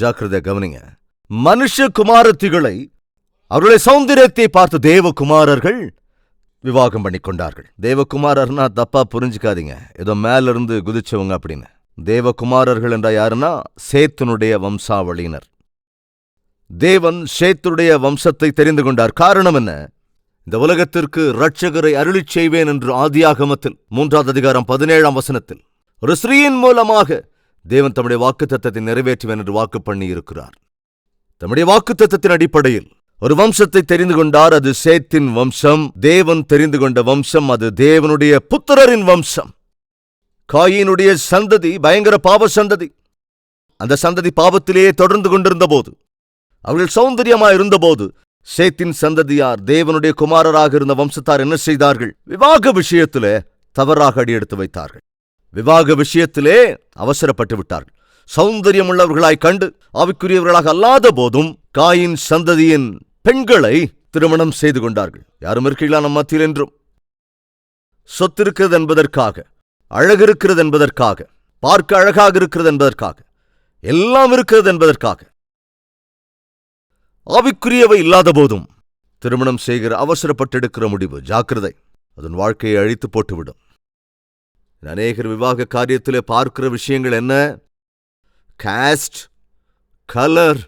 ஜாக்கிரதை கவனிங்க. மனுஷ குமாரத்திகளை அவருடைய சௌந்தரியத்தை பார்த்து தேவகுமாரர்கள் விவாகம் பண்ணி கொண்டார்கள். தேவகுமாரர்னா தப்பா புரிஞ்சுக்காதீங்க, ஏதோ மேல இருந்து குதிச்சவங்க அப்படின்னு. தேவகுமாரர்கள் என்றா யாருன்னா சேத்தனுடைய வம்சாவளியினர். தேவன் சேத்துடைய வம்சத்தை தெரிந்து கொண்டார். காரணம் என்ன? இந்த உலகத்திற்கு இரட்சகரை அருளிச் செய்வேன் என்று ஆதியாகமத்தில் 3ஆம் அதிகாரம் 17ஆம் வசனத்தில் ஒரு ஸ்திரீயின் மூலமாக தேவன் தம்முடைய வாக்குத்தத்தத்தை நிறைவேற்றுவேன் என்று வாக்கு பண்ணி இருக்கிறார். தம்முடைய வாக்குத்தத்தத்தின் அடிப்படையில் ஒரு வம்சத்தை தெரிந்து கொண்டார். அது சேத்தின் வம்சம். தேவன் தெரிந்து கொண்ட வம்சம் அது தேவனுடைய புத்திரரின் வம்சம். காயினுடைய சந்ததி பயங்கர பாவ சந்ததி. அந்த சந்ததி பாவத்திலேயே தொடர்ந்து கொண்டிருந்த போது, அவர்கள் சௌந்தரியமாயிருந்தபோது, சேத்தின் சந்ததியார் தேவனுடைய குமாரராக இருந்த வம்சத்தார் என்ன செய்தார்கள்? விவாக விஷயத்திலே தவறாக அடியெடுத்து வைத்தார்கள். விவாக விஷயத்திலே அவசரப்பட்டு விட்டார்கள். சௌந்தரியம் உள்ளவர்களாய் கண்டு ஆவிக்குரியவர்களாக அல்லாத போதும் காயின் சந்ததியின் பெண்களை திருமணம் செய்து கொண்டார்கள். யாரும் இருக்கீங்களா நம் மத்தியில்? என்றும் சொத்து இருக்கிறது என்பதற்காக, அழகு இருக்கிறது என்பதற்காக, பார்க்க அழகாக இருக்கிறது என்பதற்காக, எல்லாம் இருக்கிறது என்பதற்காக ஆவிக்குரியவை இல்லாத போதும் திருமணம் செய்கிற அவசரப்பட்டு எடுக்கிற முடிவு ஜாக்கிரதை, அதன் வாழ்க்கையை அழித்து போட்டுவிடும். அநேகர் விவாக காரியத்திலே பார்க்கிற விஷயங்கள் என்ன? காஸ்ட், கலர்,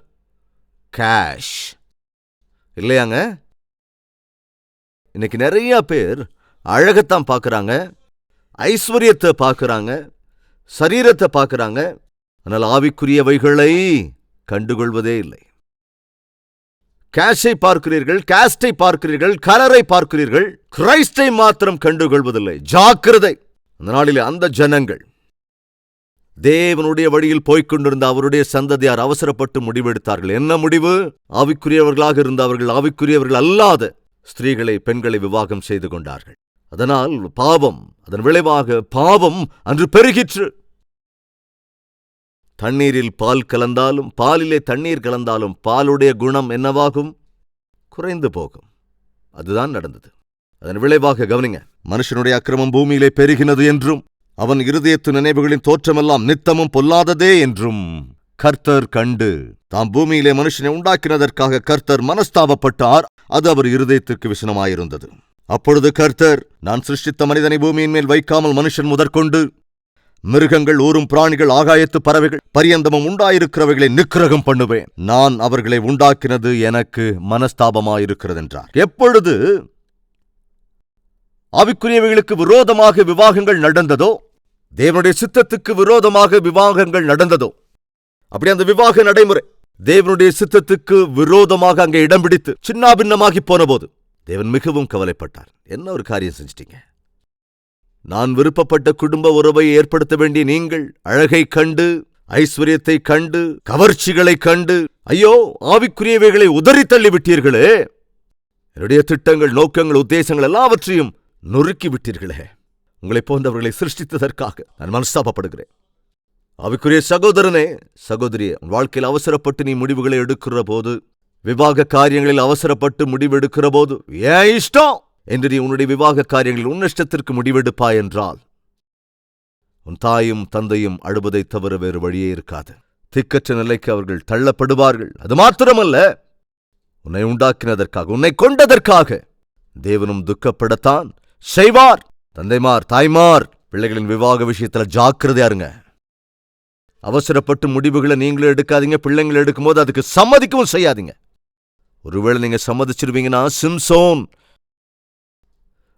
கேஷ் இல்லையாங்க? இன்னைக்கு நிறைய பேர் அழகத்தான் பார்க்கறாங்க, ஐஸ்வர்யத்தை பார்க்கறாங்க, சரீரத்தை பார்க்கறாங்க. ஆனால் ஆவிக்குரியவைகளை கண்டுகொள்வதே இல்லை. கேஷை பார்க்கிறீர்கள், காஸ்டை பார்க்கிறீர்கள், கலரை பார்க்கிறீர்கள், கிரைஸ்டை மாத்திரம் கண்டுகொள்வதில்லை. ஜாக்கிரதை! அந்த நாளிலே அந்த ஜனங்கள் தேவனுடைய வழியில் போய்கொண்டிருந்த அவருடைய சந்ததியார் அவசரப்பட்டு முடிவெடுத்தார்கள். என்ன முடிவு? ஆவிக்குரியவர்களாக இருந்த அவர்கள் ஆவிக்குரியவர்கள் அல்லாத ஸ்திரீகளை, பெண்களை விவாகம் செய்து கொண்டார்கள். அதனால் பாவம், அதன் விளைவாக பாவம் அன்று பெருகிற்று. தண்ணீரில் பால் கலந்தாலும், பாலிலே தண்ணீர் கலந்தாலும் பாலுடைய குணம் என்னவாகும்? குறைந்து போகும். அதுதான் நடந்தது. அதன் விளைவாக கவனிங்க, மனுஷனுடைய அக்கிரமம் பூமியிலே பெருகினது என்றும் அவன் இருதயத்து நினைவுகளின் தோற்றமெல்லாம் நித்தமும் பொல்லாததே என்றும் கர்த்தர் கண்டு, தாம் பூமியிலே மனுஷனை உண்டாக்கினதற்காக கர்த்தர் மனஸ்தாபப்பட்டார். அது அவர் இருதயத்திற்கு விசனமாயிருந்தது. அப்பொழுது கர்த்தர், நான் சிருஷ்டித்த மனிதனை பூமியின் மேல் வைக்காமல் மனுஷன் முதற்கொண்டு மிருகங்கள், ஊரும் பிராணிகள், ஆகாயத்து பறவைகள் பரியந்தமும் உண்டாயிருக்கிறவைகளை நிக்கிரகம் பண்ணுவேன். நான் அவர்களை உண்டாக்கினது எனக்கு மனஸ்தாபமாயிருக்கிறது என்றார். எப்பொழுது ஆவிக்குரியவைகளுக்கு விரோதமாக விவாகங்கள் நடந்ததோ, தேவனுடைய சித்தத்துக்கு விரோதமாக விவாகங்கள் நடந்ததோ, அப்படி அந்த விவாக நடைமுறை தேவனுடைய சித்தத்துக்கு விரோதமாக அங்கே இடம் பிடித்து சின்னாபின்னமாகி போன போது தேவன் மிகவும் கவலைப்பட்டார். என்ன ஒரு காரியம் செஞ்சிட்டீங்க? நான் விருப்பப்பட்ட குடும்ப உறவை ஏற்படுத்த வேண்டிய நீங்கள் அழகை கண்டு, ஐஸ்வர்யத்தை கண்டு, கவர்ச்சிகளை கண்டு, ஐயோ ஆவிக்குரியவைகளை உதறி தள்ளிவிட்டீர்களே. என்னுடைய திட்டங்கள், நோக்கங்கள், உத்தேசங்கள் எல்லாவற்றையும் நொறுக்கி விட்டீர்களே. உங்களை போன்றவர்களை சிருஷ்டித்ததற்காக நான் மனஸ்தாபப்படுகிறேன். ஆவிக்குரிய சகோதரனே, சகோதரியே, உன் வாழ்க்கையில் அவசரப்பட்டு நீ முடிவுகளை எடுக்கிற போது, விவாக காரியங்களில் அவசரப்பட்டு முடிவெடுக்கிற போது, ஏன் இஷ்டம் என்று நீ உன்னுடைய விவாக காரியங்களில் உன் இஷ்டத்திற்கு முடிவெடுப்பாய் என்றால், உன் தாயும் தந்தையும் அழுவதை தவிர வேறு வழியே இருக்காது. திக்கற்ற நிலைக்கு அவர்கள் தள்ளப்படுவார்கள். அது மாத்திரமல்ல, உன்னை உண்டாக்கினதற்காக, உன்னை கொண்டதற்காக தேவனும் துக்கப்படத்தான் செய்வார். தந்தைமார், தாய்மார், பிள்ளைகளின் விவாக விஷயத்துல ஜாக்கிரதையா இருங்க. அவசரப்பட்டு முடிவுகளை நீங்களும் எடுக்காதீங்க. பிள்ளைங்களை எடுக்கும்போது அதுக்கு சம்மதிக்கவும் செய்யாதீங்க. ஒருவேளை நீங்க சம்மதிச்சிருவீங்கன்னா, சிம்சோன்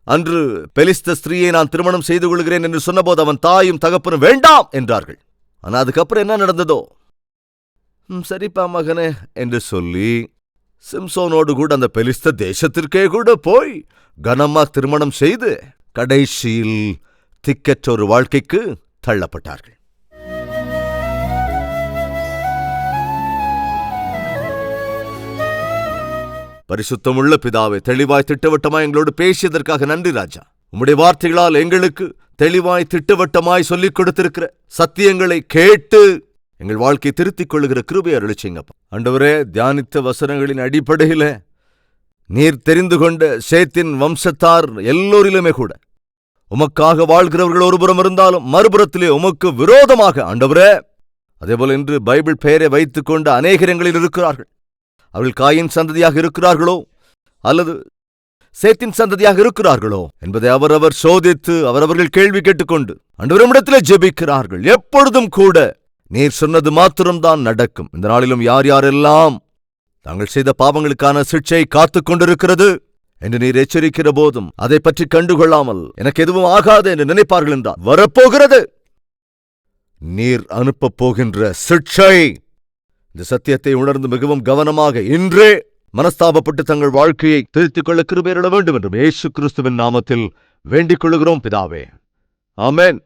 அன்று பெலிஸ்த ஸ்திரீயை நான் திருமணம் செய்து கொள்கிறேன் என்று சொன்னபோது அவன் தாயும் தகப்பனும் வேண்டாம் என்றார்கள். ஆனா அதுக்கப்புறம் என்ன நடந்ததோ, சரிப்பா மகனே என்று சொல்லி சிம்சோனோடு கூட அந்த பெலிஸ்த தேசத்திற்கே கூட போய் கனமா திருமணம் செய்து கடைசியில் திக்கற்ற ஒரு வாழ்க்கைக்கு தள்ளப்பட்டார்கள். பரிசுத்தமுள்ள பிதாவே, தெளிவாய் திட்டவட்டமாய் எங்களோடு பேசியதற்காக நன்றி ராஜா. உம்முடைய வார்த்தைகளால் எங்களுக்கு தெளிவாய் திட்டவட்டமாய் சொல்லிக் கொடுத்திருக்கிற சத்தியங்களை கேட்டு எங்கள் வாழ்க்கையை திருத்திக் கொள்ளுகிற கிருபையை அருளிச்சீங்கப்பா. ஆண்டவரே, தியானித்த வசனங்களின் அடிப்படையில நீர் தெரிந்து கொண்ட சேத்தின் வம்சத்தார் எல்லோரிலுமே கூட உமக்காக வாழ்கிறவர்கள் ஒருபுறம் இருந்தாலும், மறுபுறத்திலே உமக்கு விரோதமாக ஆண்டவரே அதேபோல இன்று பைபிள் பெயரை வைத்துக் கொண்டு அநேகரங்களில் இருக்கிறார்கள். அவர்கள் காயின் சந்ததியாக இருக்கிறார்களோ அல்லது சேத்தின் சந்ததியாக இருக்கிறார்களோ என்பதை அவரவர் சோதித்து அவரவர்கள் கேள்வி கேட்டுக்கொண்டு ஆண்டவரிடத்திலே ஜெபிக்கிறார்கள். எப்பொழுதும் கூட நீர் சொன்னது மாத்திரம்தான் நடக்கும். இந்த நாளிலும் யார் யாரெல்லாம் தாங்கள் செய்த பாவங்களுக்கான சிக்ஷை காத்துக் கொண்டிருக்கிறது என்று நீர் எச்சரிக்கிற போதும் அதை பற்றி கண்டுகொள்ளாமல் எனக்கு எதுவும் ஆகாது என்று நினைப்பார்கள் என்றால் வரப்போகிறது நீர் அனுப்பப் போகின்ற சிக்ஷை. இந்த சத்தியத்தை உணர்ந்து மிகவும் கவனமாக இன்றே மனஸ்தாபப்பட்டு தங்கள் வாழ்க்கையை திருத்திக் கொள்ள கிருபையிட வேண்டும் என்றும் இயேசு கிறிஸ்துவின் நாமத்தில் வேண்டிக் கொள்கிறோம் பிதாவே. ஆமென்.